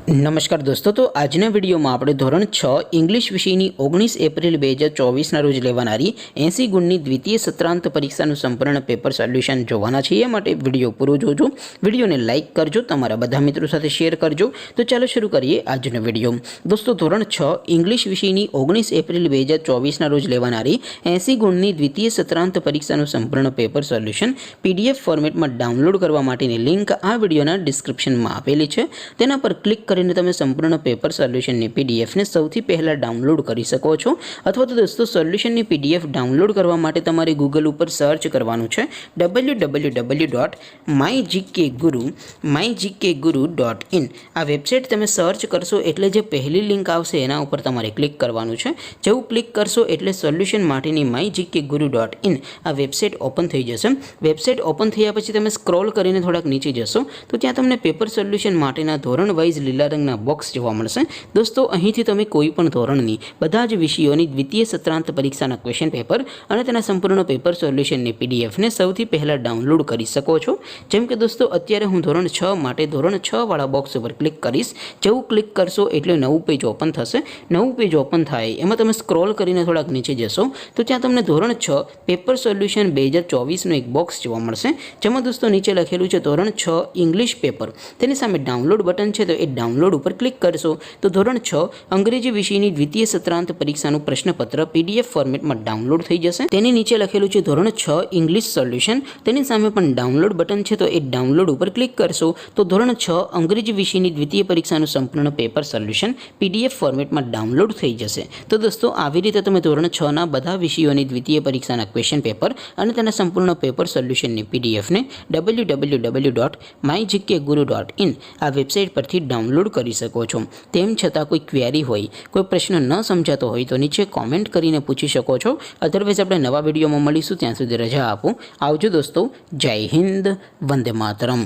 नमस्कार दोस्तों, तो आजना विडियो में આપણે ધોરણ 6 ઇંગ્લિશ વિષયની 19 એપ્રિલ 2024ના રોજ લેવાનારી 80 ગુણની દ્વિતીય સત્રાંત પરીક્ષાનું સંપૂર્ણ પેપર સોલ્યુશન જોવાના છે। એ માટે વિડિયો પૂરો જોજો, વિડિયોને લાઈક કરજો, તમારા બધા મિત્રો સાથે શેર કરજો। તો ચાલો શરૂ કરીએ આજનો વિડિયો। દોસ્તો, ધોરણ 6 ઇંગ્લિશ વિષયની 19 એપ્રિલ 2024ના રોજ લેવાનારી 80 ગુણની દ્વિતીય સત્રાંત પરીક્ષાનું સંપૂર્ણ પેપર સોલ્યુશન પીડીએફ ફોર્મેટમાં ડાઉનલોડ કરવા માટેની લિંક આ વિડિયોના ડિસ્ક્રિપ્શનમાં આપેલી છે। તેના પર ક્લિક કરીને તમે સંપૂર્ણ પેપર સોલ્યુશનની પીડીએફને સૌથી પહેલાં ડાઉનલોડ કરી શકો છો। અથવા તો દોસ્તો, સોલ્યુશનની પીડીએફ ડાઉનલોડ કરવા માટે તમારે ગૂગલ ઉપર સર્ચ કરવાનું છે www.mygkguru.in। આ વેબસાઇટ તમે સર્ચ કરશો એટલે જે પહેલી લિંક આવશે એના ઉપર તમારે ક્લિક કરવાનું છે। જેવું ક્લિક કરશો એટલે સોલ્યુશન માટેની mygkguru.in આ વેબસાઇટ ઓપન થઈ જશે। વેબસાઇટ ઓપન થયા પછી તમે સ્ક્રોલ કરીને થોડાક નીચે જશો તો ત્યાં તમને પેપર સોલ્યુશન માટેના ધોરણ વાઇઝ લીલા રંગના બોક્સ જોવા મળશે। દોસ્તો, અહીંથી તમે કોઈ પણ ધોરણની બધા જ વિષયોની દ્વિતીય સત્રાંત પરીક્ષાના ક્વેશ્ચન પેપર અને તેના સંપૂર્ણ પેપર સોલ્યુશનની પીડીએફને સૌથી પહેલાં ડાઉનલોડ કરી શકો છો। જેમ કે દોસ્તો, અત્યારે હું ધોરણ 6 માટે ધોરણ 6 વાળા બોક્સ ઉપર ક્લિક કરીશ। જેવું ક્લિક કરશો એટલે નવું પેજ ઓપન થશે। નવું પેજ ઓપન થાય એમાં તમે સ્ક્રોલ કરીને થોડાક નીચે જશો તો ત્યાં તમને ધોરણ 6 પેપર સોલ્યુશન 2024નું એક બોક્સ જોવા મળશે। જેમાં દોસ્તો નીચે લખેલું છે ધોરણ 6 ઇંગ્લિશ પેપર। તેની સામે ડાઉનલોડ બટન છે, તો એ ડાઉનલોડ ઉપર ક્લિક કરશો તો ધોરણ 6 અંગ્રેજી વિષયની દ્વિતીય સત્રાંત પરીક્ષાનું પ્રશ્નપત્ર પીડીએફ ફોર્મેટમાં ડાઉનલોડ થઈ જશે। તેની નીચે લખેલું છે ધોરણ 6 ઇંગ્લિશ સોલ્યુશન। તેની સામે પણ ડાઉનલોડ બટન છે, તો એ ડાઉનલોડ ઉપર ક્લિક કરશો તો ધોરણ 6 અંગ્રેજી વિષયની દ્વિતીય પરીક્ષાનું સંપૂર્ણ પેપર સોલ્યુશન પીડીએફ ફોર્મેટમાં ડાઉનલોડ થઈ જશે। તો દોસ્તો, આવી રીતે તમે ધોરણ 6ના બધા વિષયોની દ્વિતીય પરીક્ષાના ક્વેશ્ચન પેપર અને તેના સંપૂર્ણ પેપર સોલ્યુશનની પીડીએફને www.mygkguru.in આ વેબસાઇટ પરથી ડાઉનલોડ કરી શકો છો। તેમ છતાં કોઈ ક્વેરી હોય, કોઈ પ્રશ્ન ન સમજાતો હોય તો નીચે કોમેન્ટ કરીને પૂછી શકો છો। અધરવાઇઝ આપણે નવા વિડીયોમાં મળીશું, ત્યાં સુધી રજા આપો। આવજો દોસ્તો, જય હિન્દ, વંદે માતરમ।